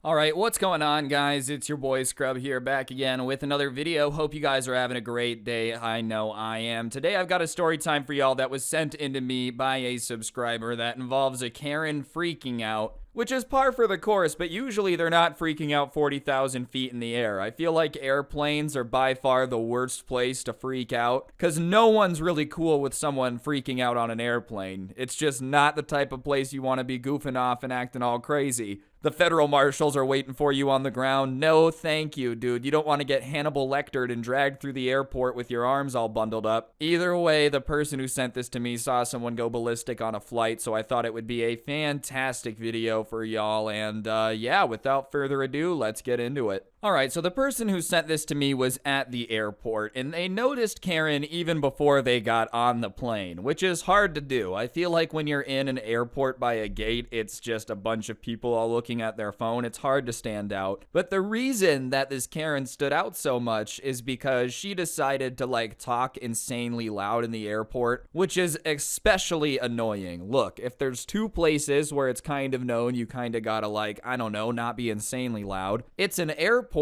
Alright, what's going on, guys? It's your boy Scrub here, back again with another video. Hope you guys are having a great day. I know I am. Today I've got a story time for y'all that was sent into me by a subscriber that involves a Karen freaking out, which is par for the course, but usually they're not freaking out 40,000 feet in the air. I feel like airplanes are by far the worst place to freak out, because no one's really cool with someone freaking out on an airplane. It's just not the type of place you want to be goofing off and acting all crazy. The federal marshals are waiting for you on the ground. No, thank you, dude. You don't want to get Hannibal Lectered and dragged through the airport with your arms all bundled up. Either way, the person who sent this to me saw someone go ballistic on a flight, so I thought it would be a fantastic video for y'all. And yeah, without further ado, let's get into it. Alright, so the person who sent this to me was at the airport, and they noticed Karen even before they got on the plane, which is hard to do. I feel like when you're in an airport by a gate, it's just a bunch of people all looking at their phone. It's hard to stand out. But the reason that this Karen stood out so much is because she decided to talk insanely loud in the airport, which is especially annoying. Look, if there's two places where it's kind of known you kind of gotta I don't know, not be insanely loud, it's an airport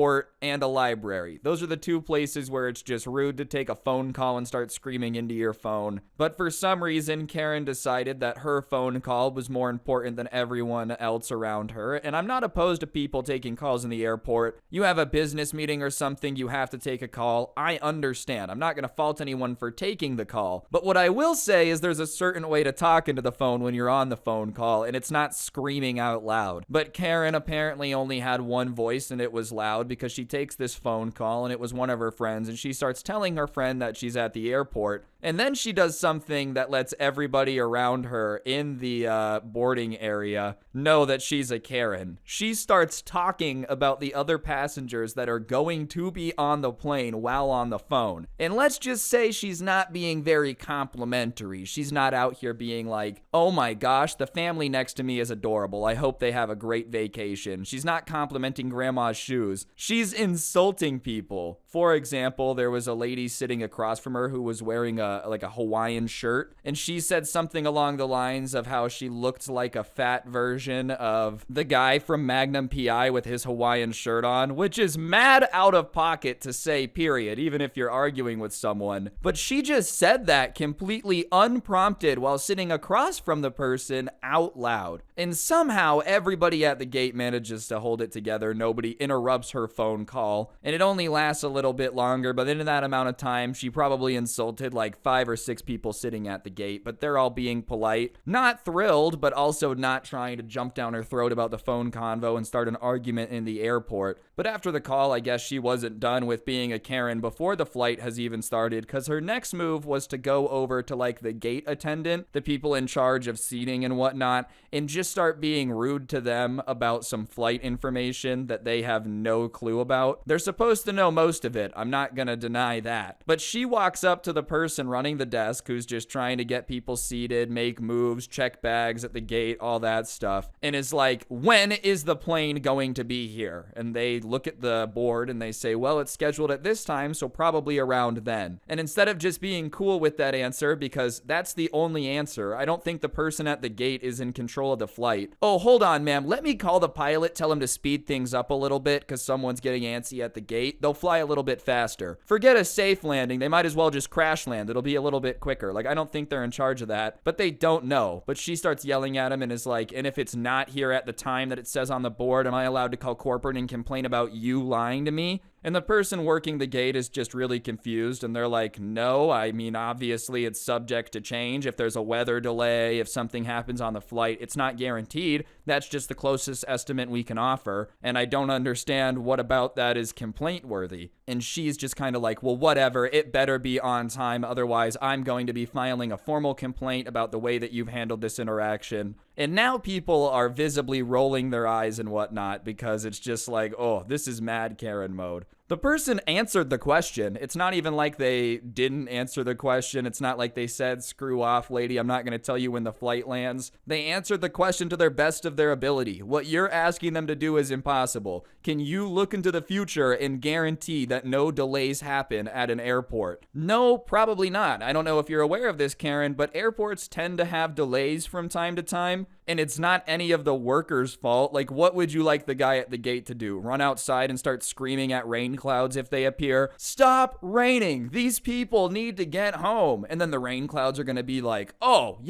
and a library. Those are the two places where it's just rude to take a phone call and start screaming into your phone. But for some reason, Karen decided that her phone call was more important than everyone else around her. And I'm not opposed to people taking calls in the airport. You have a business meeting or something, you have to take a call. I understand. I'm not going to fault anyone for taking the call. But what I will say is there's a certain way to talk into the phone when you're on the phone call, and it's not screaming out loud. But Karen apparently only had one voice, and it was loud because she takes this phone call, and it was one of her friends, and she starts telling her friend that she's at the airport. And then she does something that lets everybody around her in the boarding area know that she's a Karen. She starts talking about the other passengers that are going to be on the plane while on the phone. And let's just say she's not being very complimentary. She's not out here being like, oh my gosh, the family next to me is adorable. I hope they have a great vacation. She's not complimenting grandma's shoes. She's insulting people. For example, there was a lady sitting across from her who was wearing a Hawaiian shirt, and she said something along the lines of how she looked like a fat version of the guy from Magnum PI with his Hawaiian shirt on, which is mad out of pocket to say, period, even if you're arguing with someone. But she just said that completely unprompted while sitting across from the person out loud. And somehow everybody at the gate manages to hold it together. Nobody interrupts her phone call, and it only lasts a little bit longer, but in that amount of time, she probably insulted 5 or 6 people sitting at the gate, but they're all being polite, not thrilled, but also not trying to jump down her throat about the phone convo and start an argument in the airport. But after the call, I guess she wasn't done with being a Karen before the flight has even started, because her next move was to go over to the gate attendant, the people in charge of seating and whatnot, and just start being rude to them about some flight information that they have no clue about. They're supposed to know most of it, I'm not gonna deny that. But she walks up to the person running the desk who's just trying to get people seated, make moves, check bags at the gate, all that stuff, and is like, when is the plane going to be here? And they look at the board and they say, well, it's scheduled at this time, so probably around then. And instead of just being cool with that answer, because that's the only answer, I don't think the person at the gate is in control of the flight. Oh, hold on, ma'am, let me call the pilot, tell him to speed things up a little bit because someone's getting antsy at the gate. They'll fly a little bit faster. Forget a safe landing, they might as well just crash land. It'll be a little bit quicker. I don't think they're in charge of that, but they don't know. But she starts yelling at him and is like, and if it's not here at the time that it says on the board, am I allowed to call corporate and complain about you lying to me? And the person working the gate is just really confused, and they're like, no, I mean, obviously it's subject to change. If there's a weather delay, if something happens on the flight, it's not guaranteed. That's just the closest estimate we can offer, and I don't understand what about that is complaint worthy. And she's just kind of like, well, whatever, it better be on time, otherwise I'm going to be filing a formal complaint about the way that you've handled this interaction. And now people are visibly rolling their eyes and whatnot because it's just like, oh, this is mad Karen mode. The person answered the question. It's not even like they didn't answer the question. It's not like they said, screw off, lady, I'm not going to tell you when the flight lands. They answered the question to their best of their ability. What you're asking them to do is impossible. Can you look into the future and guarantee that no delays happen at an airport? No, probably not. I don't know if you're aware of this, Karen, but airports tend to have delays from time to time. and it's not any of the workers' fault. Like, what would you like the guy at the gate to do? Run outside and start screaming at rain clouds if they appear? Stop raining! These people need to get home. And then the rain clouds are gonna be like, oh,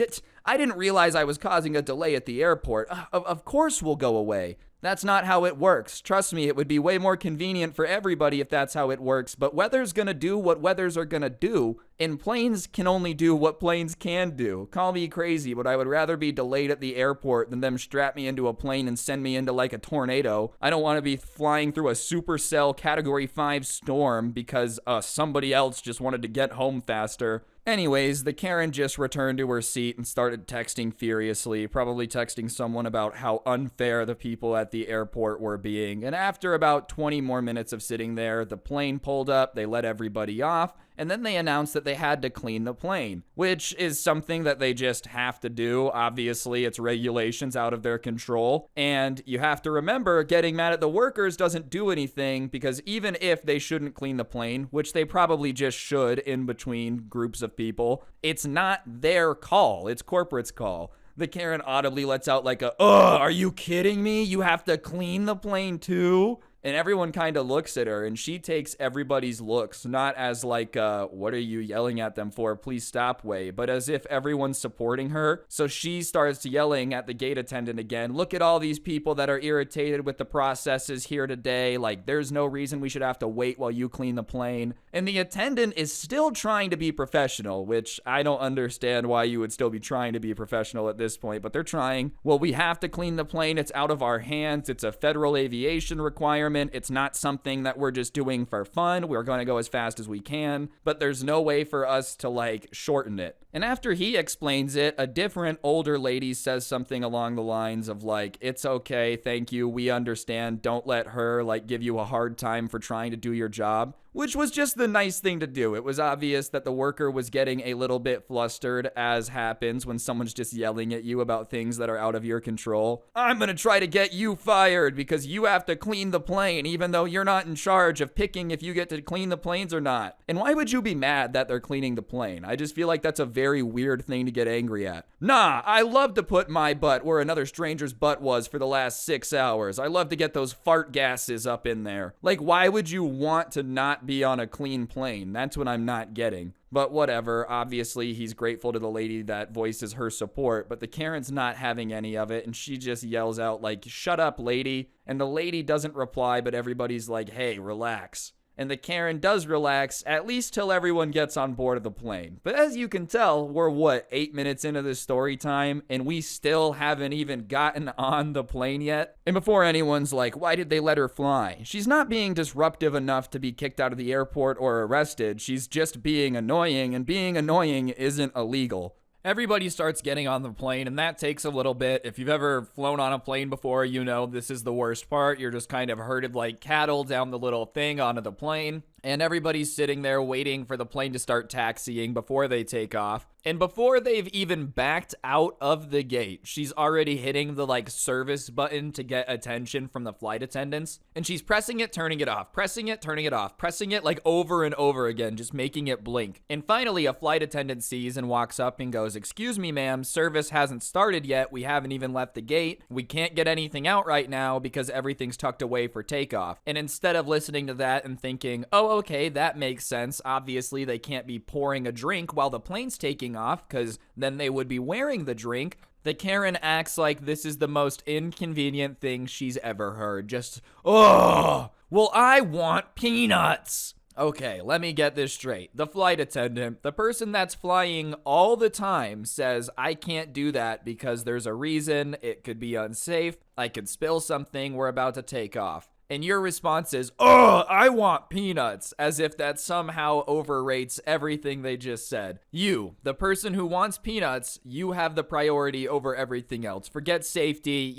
I didn't realize I was causing a delay at the airport. Of course we'll go away. That's not how it works. Trust me, it would be way more convenient for everybody if that's how it works, but weather's gonna do what weathers are gonna do, and planes can only do what planes can do. Call me crazy, but I would rather be delayed at the airport than them strap me into a plane and send me into like a tornado. I don't want to be flying through a supercell Category 5 storm because somebody else just wanted to get home faster. Anyways, the Karen just returned to her seat and started texting furiously, probably texting someone about how unfair the people at the airport were being. And after about 20 more minutes of sitting there, the plane pulled up, they let everybody off, and then they announced that they had to clean the plane, which is something that they just have to do. Obviously, it's regulations out of their control. And you have to remember, getting mad at the workers doesn't do anything, because even if they shouldn't clean the plane, which they probably just should in between groups of people, it's not their call. It's corporate's call. The Karen audibly lets out like a, ugh, are you kidding me? You have to clean the plane too? And everyone kind of looks at her, and she takes everybody's looks, not as like, what are you yelling at them for? Please stop way, but as if everyone's supporting her. So she starts yelling at the gate attendant again, look at all these people that are irritated with the processes here today. Like, there's no reason we should have to wait while you clean the plane. And the attendant is still trying to be professional, which I don't understand why you would still be trying to be professional at this point, but they're trying. Well, we have to clean the plane. It's out of our hands. It's a federal aviation requirement. It's not something that we're just doing for fun. We're going to go as fast as we can, but there's no way for us to like shorten it. And after he explains it, a different older lady says something along the lines of like, it's okay, thank you, we understand, don't let her like give you a hard time for trying to do your job. Which was just the nice thing to do. It was obvious that the worker was getting a little bit flustered, as happens when someone's just yelling at you about things that are out of your control. I'm gonna try to get you fired because you have to clean the plane, even though you're not in charge of picking if you get to clean the planes or not. And why would you be mad that they're cleaning the plane? I just feel like that's a very weird thing to get angry at. Nah, I love to put my butt where another stranger's butt was for the last 6 hours. I love to get those fart gases up in there. Like, why would you want to not be on a clean plane? That's what I'm not getting. But whatever, obviously he's grateful to the lady that voices her support, but the Karen's not having any of it, and she just yells out like, shut up, lady. And the lady doesn't reply, but everybody's like, hey, relax. And the Karen does relax, at least till everyone gets on board of the plane. But as you can tell, we're 8 minutes into this story time, and we still haven't even gotten on the plane yet. And before anyone's like, why did they let her fly? She's not being disruptive enough to be kicked out of the airport or arrested. She's just being annoying, and being annoying isn't illegal. Everybody starts getting on the plane, and that takes a little bit. If you've ever flown on a plane before, you know this is the worst part. You're just kind of herded like cattle down the little thing onto the plane, and everybody's sitting there waiting for the plane to start taxiing before they take off. And before they've even backed out of the gate, she's already hitting the like service button to get attention from the flight attendants. And she's pressing it, turning it off, pressing it, turning it off, pressing it like over and over again, just making it blink. And finally, a flight attendant sees and walks up and goes, excuse me, ma'am, service hasn't started yet. We haven't even left the gate. We can't get anything out right now because everything's tucked away for takeoff. And instead of listening to that and thinking, oh, okay, that makes sense. Obviously, they can't be pouring a drink while the plane's taking off, because then they would be wearing the drink. The Karen acts like this is the most inconvenient thing she's ever heard. Just, oh, well, I want peanuts. Okay, let me get this straight. The flight attendant, the person that's flying all the time, says, I can't do that because there's a reason. It could be unsafe. I could spill something. We're about to take off. And your response is, oh, I want peanuts, as if that somehow overrates everything they just said. You, the person who wants peanuts, you have the priority over everything else. Forget safety,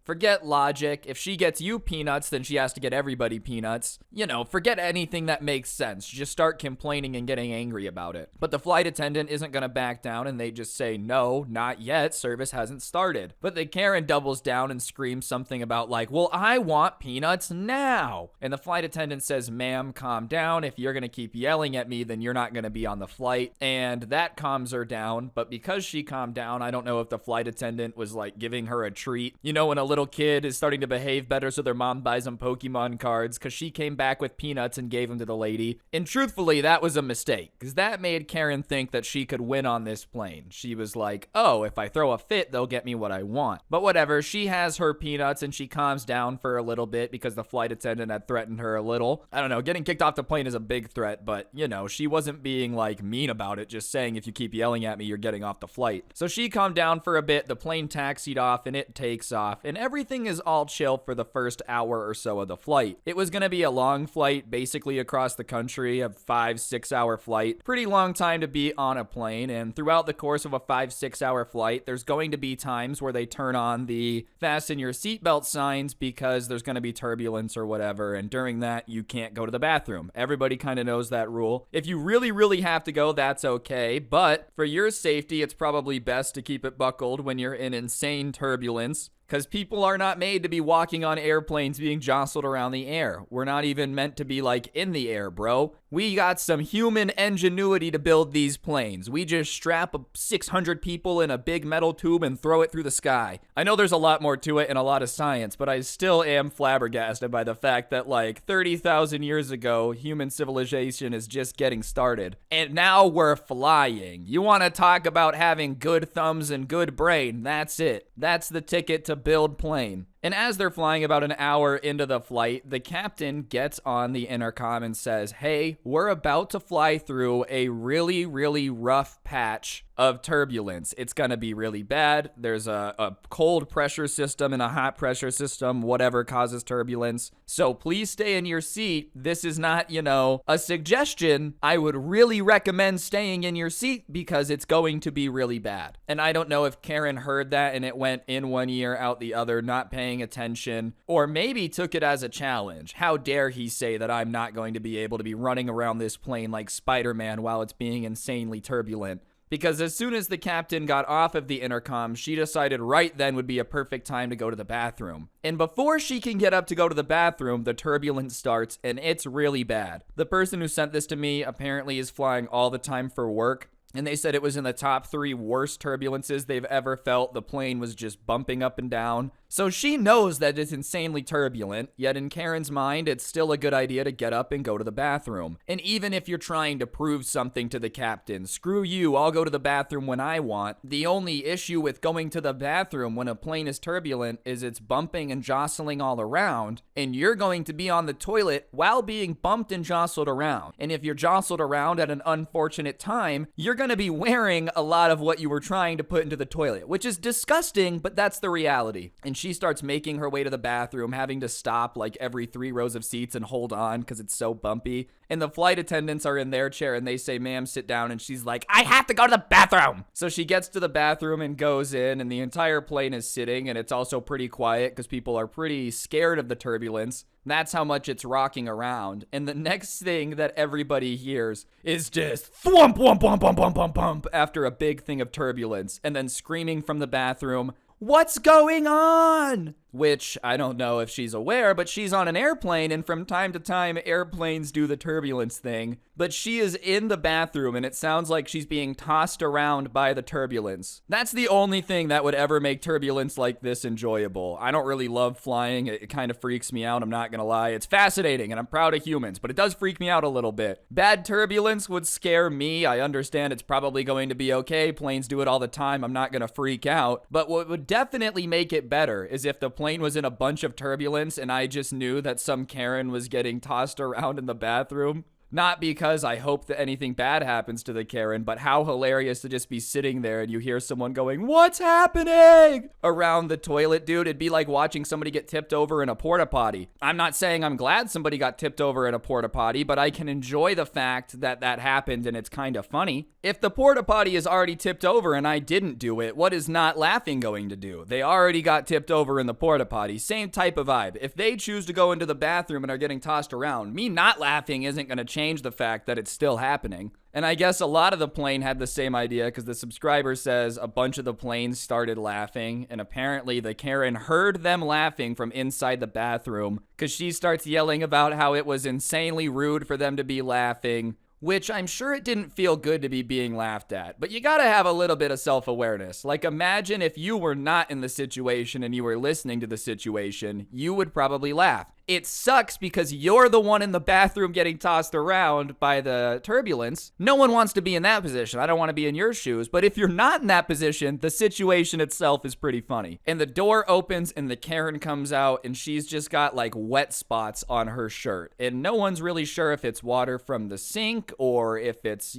forget logic. If she gets you peanuts, then she has to get everybody peanuts. Forget anything that makes sense. Just start complaining and getting angry about it. But the flight attendant isn't going to back down, and they just say, no, not yet. Service hasn't started. But the Karen doubles down and screams something about like, well, I want peanuts now. And the flight attendant says, ma'am, calm down. If you're going to keep yelling at me, then you're not going to be on the flight. And that calms her down. But because she calmed down, I don't know if the flight attendant was like giving her a treat. You know, when a little kid is starting to behave better so their mom buys them Pokemon cards, because she came back with peanuts and gave them to the lady. And truthfully, that was a mistake, because that made Karen think that she could win on this plane. She was like, oh, if I throw a fit, they'll get me what I want. But whatever, she has her peanuts and she calms down for a little bit because the flight attendant had threatened her a little. I don't know, getting kicked off the plane is a big threat, but you know, she wasn't being like mean about it, just saying if you keep yelling at me, you're getting off the flight. So she calmed down for a bit, the plane taxied off and it takes off, and everything is all chill for the first hour or so of the flight. It was gonna be a long flight, basically across the country, a 5-6 hour flight. Pretty long time to be on a plane, and throughout the course of a 5-6 hour flight, there's going to be times where they turn on the fasten your seatbelt signs because there's going to be turbulence or whatever, and during that, you can't go to the bathroom. Everybody kind of knows that rule. If you really have to go, that's okay, but for your safety, it's probably best to keep it buckled when you're in insane turbulence, because people are not made to be walking on airplanes being jostled around the air. We're not even meant to be like in the air, bro. We got some human ingenuity to build these planes. We just strap 600 people in a big metal tube and throw it through the sky. I know there's a lot more to it and a lot of science, but I still am flabbergasted by the fact that like 30,000 years ago, human civilization is just getting started. And now we're flying. You want to talk about having good thumbs and good brain? That's it. That's the ticket to build plane. And as they're flying about an hour into the flight, the captain gets on the intercom and says, hey, we're about to fly through a really rough patch of turbulence. It's gonna be really bad. There's a cold pressure system and a hot pressure system, whatever causes turbulence. So please stay in your seat. This is not, you know, a suggestion. I would really recommend staying in your seat because it's going to be really bad. And I don't know if Karen heard that and it went in one ear, out the other, not paying attention, or maybe took it as a challenge. How dare he say that I'm not going to be able to be running around this plane like Spider-Man while it's being insanely turbulent. Because as soon as the captain got off of the intercom, she decided right then would be a perfect time to go to the bathroom. And before she can get up to go to the bathroom, the turbulence starts, and it's really bad. The person who sent this to me apparently is flying all the time for work, and they said it was in the top 3 worst turbulences they've ever felt. The plane was just bumping up and down. So she knows that it's insanely turbulent, yet in Karen's mind, it's still a good idea to get up and go to the bathroom. And even if you're trying to prove something to the captain, screw you, I'll go to the bathroom when I want. The only issue with going to the bathroom when a plane is turbulent is it's bumping and jostling all around, and you're going to be on the toilet while being bumped and jostled around. And if you're jostled around at an unfortunate time, you're going to be wearing a lot of what you were trying to put into the toilet, which is disgusting, but that's the reality. And she starts making her way to the bathroom, having to stop like every 3 rows of seats and hold on because it's so bumpy. And the flight attendants are in their chair and they say, ma'am, sit down. And she's like, I have to go to the bathroom. So she gets to the bathroom and goes in, and the entire plane is sitting, and it's also pretty quiet because people are pretty scared of the turbulence. That's how much it's rocking around. And the next thing that everybody hears is just thwump, wump, wump, wump, wump, wump, wump after a big thing of turbulence, and then screaming from the bathroom, what's going on? Which, I don't know if she's aware, but she's on an airplane, and from time to time, airplanes do the turbulence thing. But she is in the bathroom, and it sounds like she's being tossed around by the turbulence. That's the only thing that would ever make turbulence like this enjoyable. I don't really love flying. It kind of freaks me out, I'm not gonna lie. It's fascinating, and I'm proud of humans, but it does freak me out a little bit. Bad turbulence would scare me. I understand it's probably going to be okay. Planes do it all the time. I'm not gonna freak out. But what would definitely make it better is if the plane was in a bunch of turbulence and I just knew that some Karen was getting tossed around in the bathroom. Not because I hope that anything bad happens to the Karen, but how hilarious to just be sitting there and you hear someone going, what's happening? Around the toilet, dude. It'd be like watching somebody get tipped over in a porta potty. I'm not saying I'm glad somebody got tipped over in a porta potty, but I can enjoy the fact that that happened and it's kind of funny. If the porta potty is already tipped over and I didn't do it, what is not laughing going to do? They already got tipped over in the porta potty. Same type of vibe. If they choose to go into the bathroom and are getting tossed around, me not laughing isn't going to change change the fact that it's still happening. And I guess a lot of the plane had the same idea because the subscriber says a bunch of the planes started laughing, and apparently the Karen heard them laughing from inside the bathroom because she starts yelling about how it was insanely rude for them to be laughing, which I'm sure it didn't feel good to be being laughed at. But you gotta have a little bit of self-awareness. Like, imagine if you were not in the situation and you were listening to the situation, you would probably laugh. It sucks because you're the one in the bathroom getting tossed around by the turbulence. No one wants to be in that position. I don't want to be in your shoes. But if you're not in that position, the situation itself is pretty funny. And the door opens and the Karen comes out and she's just got like wet spots on her shirt. And no one's really sure if it's water from the sink or if it's,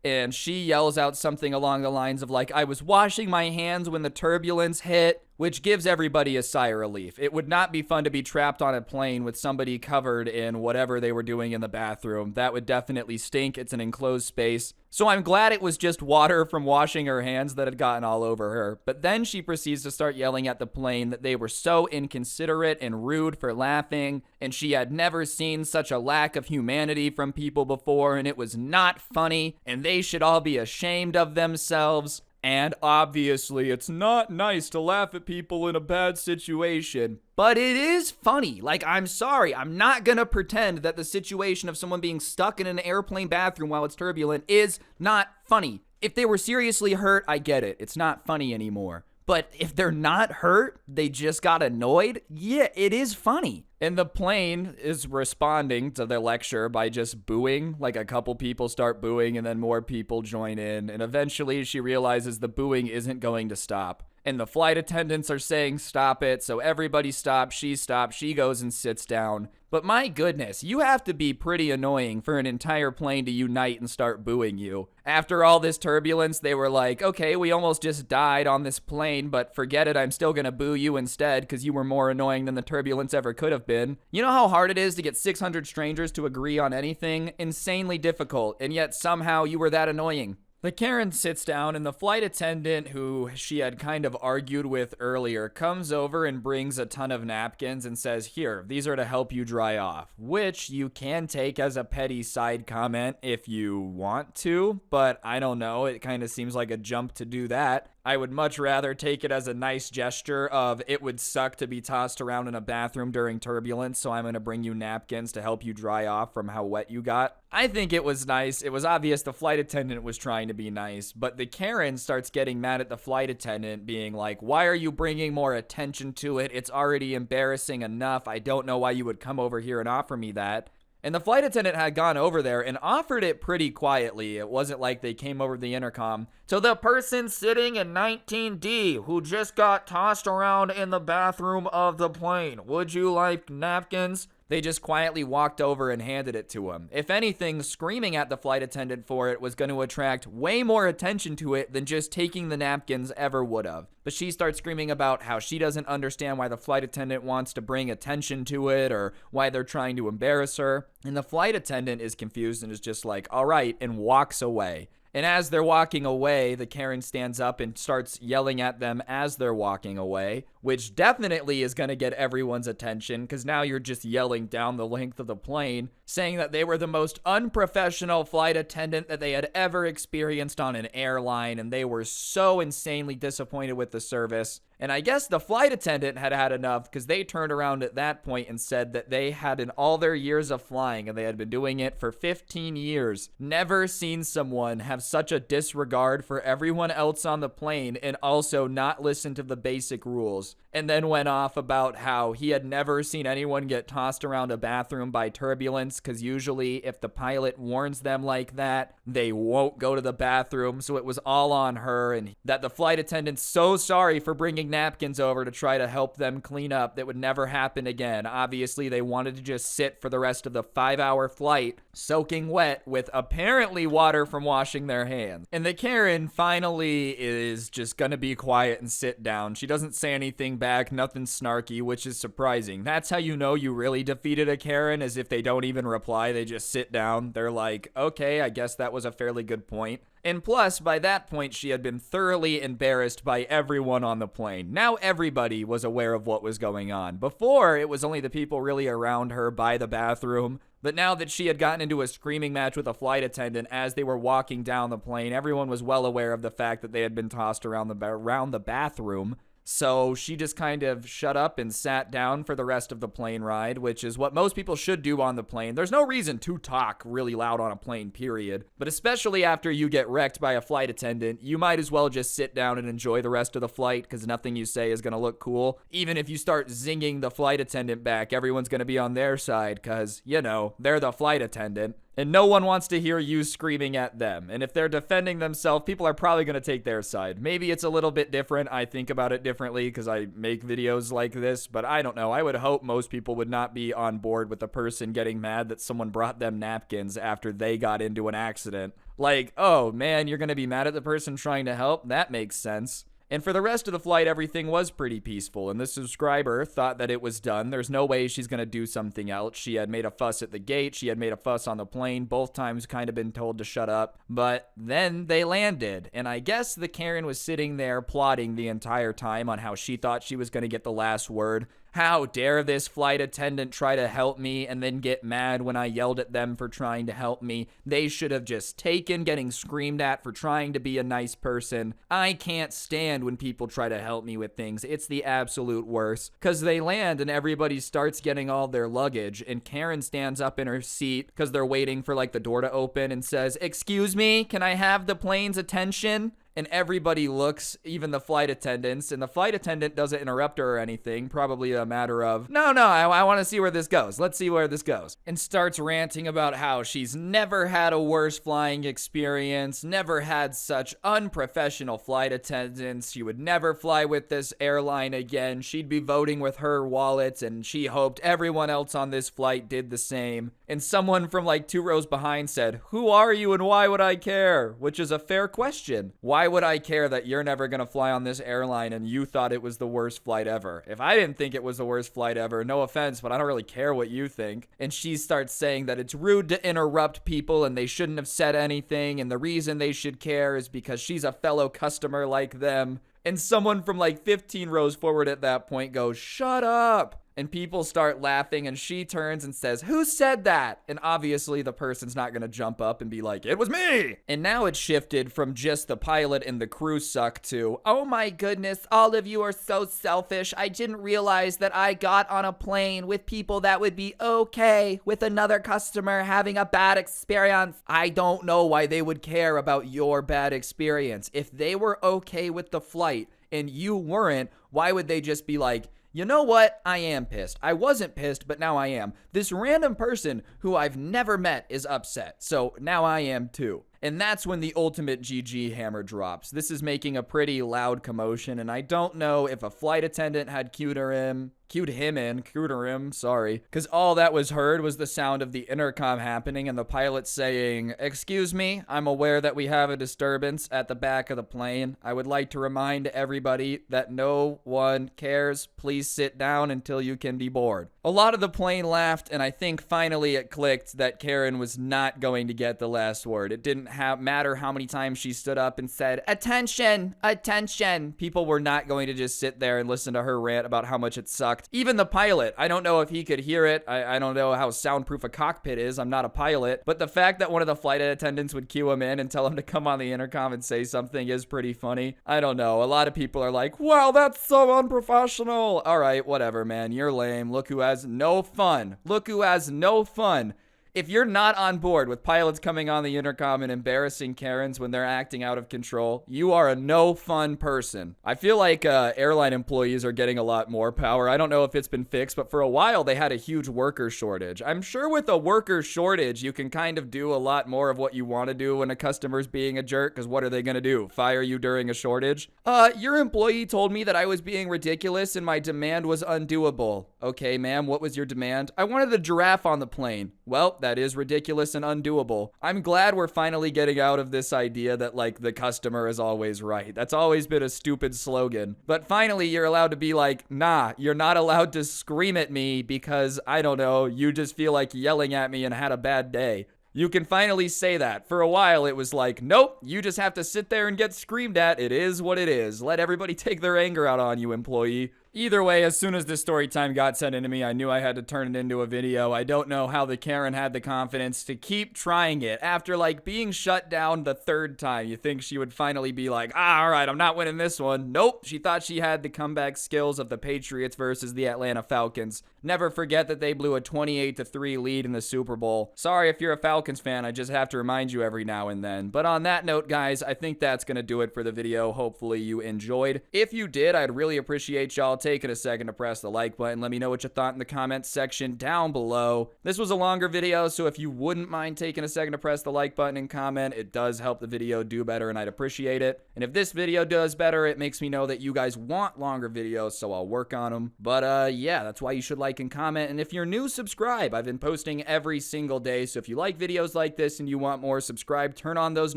and she yells out something along the lines of like, I was washing my hands when the turbulence hit, which gives everybody a sigh of relief. It would not be fun to be trapped on a plane with somebody covered in whatever they were doing in the bathroom. That would definitely stink. It's an enclosed space. So I'm glad it was just water from washing her hands that had gotten all over her. But then she proceeds to start yelling at the plane that they were so inconsiderate and rude for laughing, and she had never seen such a lack of humanity from people before, and it was not funny, and they should all be ashamed of themselves. And obviously, it's not nice to laugh at people in a bad situation, but it is funny. Like, I'm sorry, I'm not gonna pretend that the situation of someone being stuck in an airplane bathroom while it's turbulent is not funny. If they were seriously hurt, I get it. It's not funny anymore. But if they're not hurt, they just got annoyed, yeah, it is funny. And the plane is responding to the lecture by just booing. Like, a couple people start booing and then more people join in. And eventually she realizes the booing isn't going to stop. And the flight attendants are saying stop it. So everybody stops. She goes and sits down. But my goodness, you have to be pretty annoying for an entire plane to unite and start booing you. After all this turbulence, they were like, okay, we almost just died on this plane, but forget it, I'm still gonna boo you instead because you were more annoying than the turbulence ever could have been. You know how hard it is to get 600 strangers to agree on anything? Insanely difficult, and yet somehow you were that annoying. The Karen sits down and the flight attendant, who she had kind of argued with earlier, comes over and brings a ton of napkins and says, here, these are to help you dry off, which you can take as a petty side comment if you want to, but I don't know, it kind of seems like a jump to do that. I would much rather take it as a nice gesture of it would suck to be tossed around in a bathroom during turbulence, so I'm going to bring you napkins to help you dry off from how wet you got. I think it was nice. It was obvious the flight attendant was trying to be nice, but the Karen starts getting mad at the flight attendant, being like, why are you bringing more attention to it? It's already embarrassing enough. I don't know why you would come over here and offer me that. And the flight attendant had gone over there and offered it pretty quietly. It wasn't like they came over the intercom. To the person sitting in 19D who just got tossed around in the bathroom of the plane, would you like napkins? They just quietly walked over and handed it to him. If anything, screaming at the flight attendant for it was going to attract way more attention to it than just taking the napkins ever would have. But she starts screaming about how she doesn't understand why the flight attendant wants to bring attention to it or why they're trying to embarrass her. And the flight attendant is confused and is just like, all right, and walks away. And as they're walking away, the Karen stands up and starts yelling at them as they're walking away, which definitely is going to get everyone's attention because now you're just yelling down the length of the plane, saying that they were the most unprofessional flight attendant that they had ever experienced on an airline, and they were so insanely disappointed with the service. And I guess the flight attendant had had enough because they turned around at that point and said that they had, in all their years of flying, and they had been doing it for 15 years, never seen someone have such a disregard for everyone else on the plane and also not listen to the basic rules. And then went off about how he had never seen anyone get tossed around a bathroom by turbulence because usually if the pilot warns them like that, they won't go to the bathroom, so it was all on her, and that the flight attendant's so sorry for bringing napkins over to try to help them clean up. That would never happen again. Obviously, they wanted to just sit for the rest of the 5-hour flight, soaking wet with apparently water from washing their hands. And the Karen finally is just gonna be quiet and sit down. She doesn't say anything back, nothing snarky, which is surprising. That's how you know you really defeated a Karen, is if they don't even reply, they just sit down. They're like, okay, I guess that was a fairly good point. And plus, by that point, she had been thoroughly embarrassed by everyone on the plane. Now everybody was aware of what was going on. Before, it was only the people really around her by the bathroom. But now that she had gotten into a screaming match with a flight attendant as they were walking down the plane, everyone was well aware of the fact that they had been tossed around the bathroom. So she just kind of shut up and sat down for the rest of the plane ride, which is what most people should do on the plane. There's no reason to talk really loud on a plane, period. But especially after you get wrecked by a flight attendant, you might as well just sit down and enjoy the rest of the flight, because nothing you say is going to look cool. Even if you start zinging the flight attendant back, everyone's going to be on their side, because, you know, they're the flight attendant. And no one wants to hear you screaming at them. And if they're defending themselves, people are probably going to take their side. Maybe it's a little bit different. I think about it differently because I make videos like this. But I don't know. I would hope most people would not be on board with a person getting mad that someone brought them napkins after they got into an accident. Like, oh man, you're going to be mad at the person trying to help? That makes sense. And for the rest of the flight, everything was pretty peaceful, and the subscriber thought that it was done. There's no way she's going to do something else. She had made a fuss at the gate. She had made a fuss on the plane. Both times kind of been told to shut up. But then they landed, and I guess the Karen was sitting there plotting the entire time on how she thought she was going to get the last word. How dare this flight attendant try to help me and then get mad when I yelled at them for trying to help me. They should have just taken getting screamed at for trying to be a nice person. I can't stand when people try to help me with things. It's the absolute worst. Because they land and everybody starts getting all their luggage, and Karen stands up in her seat because they're waiting for like the door to open and says, "Excuse me, can I have the plane's attention?" And everybody looks, even the flight attendants, and the flight attendant doesn't interrupt her or anything, probably a matter of, no, I want to see where this goes. Let's see where this goes. And starts ranting about how she's never had a worse flying experience, never had such unprofessional flight attendants. She would never fly with this airline again. She'd be voting with her wallet, and she hoped everyone else on this flight did the same. And someone from like 2 rows behind said, "Who are you and why would I care?" Which is a fair question. Why would I care that you're never going to fly on this airline and you thought it was the worst flight ever? If I didn't think it was the worst flight ever, no offense, but I don't really care what you think. And she starts saying that it's rude to interrupt people and they shouldn't have said anything, and the reason they should care is because she's a fellow customer like them. And someone from like 15 rows forward at that point goes, "Shut up." And people start laughing, and she turns and says, "Who said that?" And obviously the person's not going to jump up and be like, "It was me." And now it's shifted from just the pilot and the crew suck to, "Oh my goodness, all of you are so selfish. I didn't realize that I got on a plane with people that would be okay with another customer having a bad experience." I don't know why they would care about your bad experience. If they were okay with the flight and you weren't, why would they just be like, "You know what? I am pissed. I wasn't pissed, but now I am. This random person who I've never met is upset, so now I am too." And that's when the ultimate GG hammer drops. This is making a pretty loud commotion, and I don't know if a flight attendant had cued him, because all that was heard was the sound of the intercom happening and the pilot saying, "Excuse me, I'm aware that we have a disturbance at the back of the plane. I would like to remind everybody that no one cares. Please sit down until you can be board." A lot of the plane laughed, and I think finally it clicked that Karen was not going to get the last word. It didn't matter how many times she stood up and said, "Attention, attention." People were not going to just sit there and listen to her rant about how much it sucked. Even the pilot, I don't know if he could hear it. I don't know how soundproof a cockpit is. I'm not a pilot. But the fact that one of the flight attendants would cue him in and tell him to come on the intercom and say something is pretty funny. I don't know. A lot of people are like, "Wow, that's so unprofessional." All right, whatever, man. You're lame. Look who has no fun. Look who has no fun. If you're not on board with pilots coming on the intercom and embarrassing Karens when they're acting out of control, you are a no fun person. I feel like airline employees are getting a lot more power. I don't know if it's been fixed, but for a while they had a huge worker shortage. I'm sure with a worker shortage, you can kind of do a lot more of what you want to do when a customer's being a jerk, because what are they going to do? Fire you during a shortage? Your employee told me that I was being ridiculous and my demand was undoable. Okay, ma'am, what was your demand? I wanted a giraffe on the plane. Well, that is ridiculous and undoable. I'm glad we're finally getting out of this idea that, like, the customer is always right. That's always been a stupid slogan. But finally, you're allowed to be like, "Nah, you're not allowed to scream at me because, I don't know, you just feel like yelling at me and had a bad day." You can finally say that. For a while, it was like, nope, you just have to sit there and get screamed at. It is what it is. Let everybody take their anger out on you, employee. Either way, as soon as this story time got sent into me, I knew I had to turn it into a video. I don't know how the Karen had the confidence to keep trying it. After, like, being shut down the third time, you think she would finally be like, all right, I'm not winning this one. Nope, she thought she had the comeback skills of the Patriots versus the Atlanta Falcons. Never forget that they blew a 28-3 lead in the Super Bowl. Sorry if you're a Falcons fan, I just have to remind you every now and then. But on that note, guys, I think that's going to do it for the video. Hopefully you enjoyed. If you did, I'd really appreciate y'all taking a second to press the like button. Let me know what you thought in the comments section down below. This was a longer video, so if you wouldn't mind taking a second to press the like button and comment, it does help the video do better and I'd appreciate it. And if this video does better, it makes me know that you guys want longer videos, so I'll work on them. But yeah, that's why you should like and comment. And if you're new, subscribe. I've been posting every single day, so if you like videos like this and you want more, subscribe, turn on those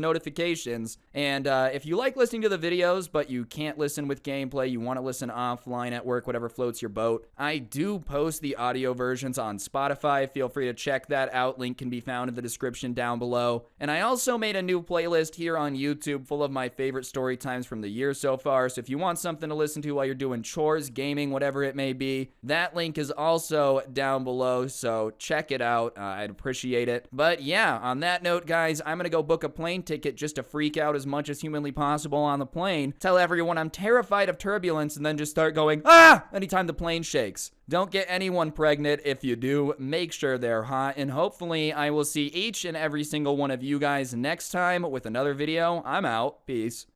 notifications. And if you like listening to the videos, but you can't listen with gameplay, you want to listen offline at work, whatever floats your boat, I do post the audio versions on Spotify. Feel free to check that out. Link can be found in the description down below. And I also made a new playlist here on YouTube full of my favorite story times from the year so far. So if you want something to listen to while you're doing chores, gaming, whatever it may be, that link is also down below. So check it out. I'd appreciate it. But yeah, on that note, guys, I'm going to go book a plane ticket just to freak out as much as humanly possible on the plane. Tell everyone I'm terrified of turbulence and then just start going, ah, anytime the plane shakes. Don't get anyone pregnant. If you do, make sure they're hot. And hopefully I will see each and every single one of you guys next time with another video. I'm out. Peace.